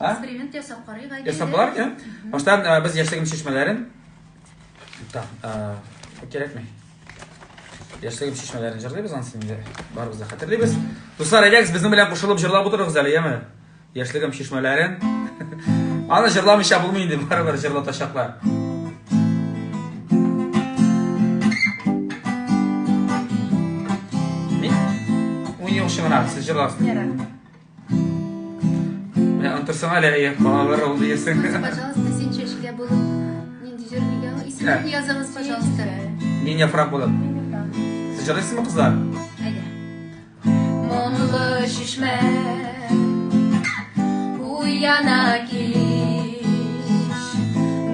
Эксперимент ясап карыйк. Ясап булар икән. Баштан без яшьлегем чишмәләрен кирәкми. Яшьлегем чишмәләрен җырлыйбыз аны инде. Барыбыз да хәтерлибез. Дуслар, әйдәгез безнең белән кушылып җырлап утырыгыз әле, яме? Яшьлегем чишмәләрен. Аны җырламыйча булмый инде, барыбер җырлатачаклар. Шыңына, сіз жырларсың. Антырсың әлі әйек, балалар олды есің. Пожалуйста, сен чешке болып, ненде жүрмеген, исімін языңыз, пожалуйста. Мен яфрак болып. Сіз жырлайсың ма, қыздар? Әйде. Мұңлы шишмә, уяна кеш,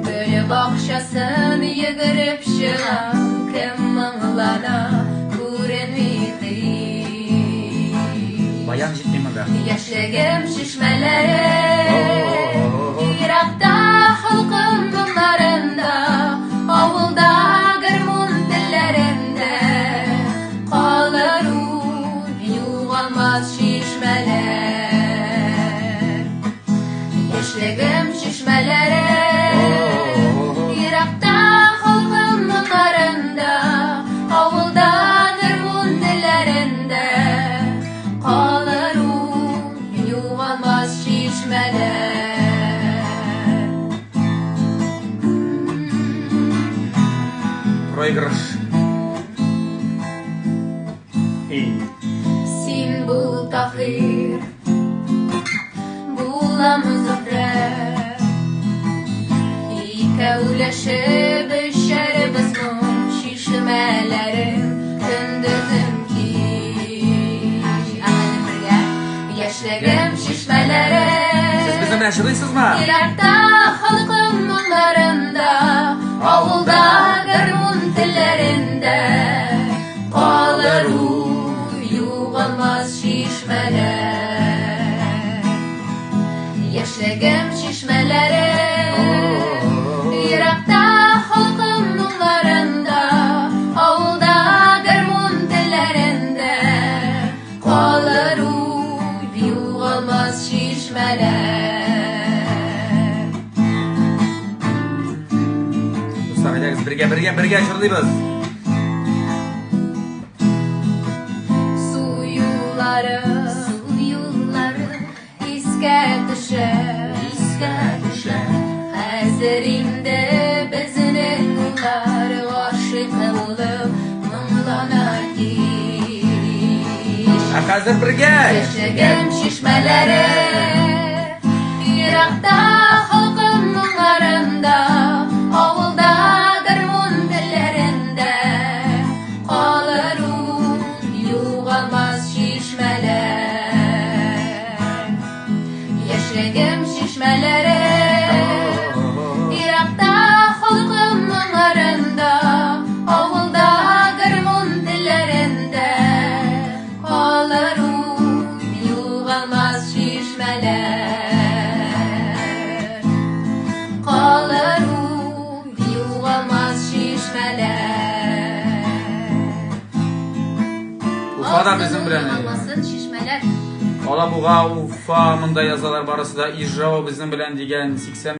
гүл бақшасын егіріп шығам, кім мұңлана көрінмейді. Bayan ciddi mi be? Яшьлегем шишмәләре, Иракта халкым bunlarında, Авылда гармун телләрендә, Калыр ул югалмас шишмәләр. Яшьлегем шишмәләре, Иракта халкым bunlarında, Авылда гармун телләрендә, Проигрыш. Син бул Таһир, булам Зөһрә, икәүләшеп эчәрбез моң шишмәләрен көндезем кич. Әмәне бергә яшьлегем шишмәләре. Siz bizim ne җырлыйсызмы? Иракта халкым моңларында, Авылда гармун телләрендә, Калыр ул югалмас шишмәләр. Яшьлегем шишмәләре, Иракта халкым моңларында, Авылда гармун телләрендә, Калыр ул югалмас шишмәләр. Birge җырлыйбыз. Су юллары искә төшә. Хәзер инде безнең уллар гашыйк булып моңлана кич. Хәзер бергә. Яшьлегем шишмәләре, Иракта халкым моңларында, Авылда гармун телләрендә, Калыр ул югалмас шишмәләр. Яшьлегем шишмәләре, Иракта халкым моңларында, Авылда гармун телләрендә, Калыр ул югалмас шишмәләр. Уфада bizim белән. Шишмәләр. Алабуга, Уфа, монда язалар барысы да Ижау безнең белән дигән 80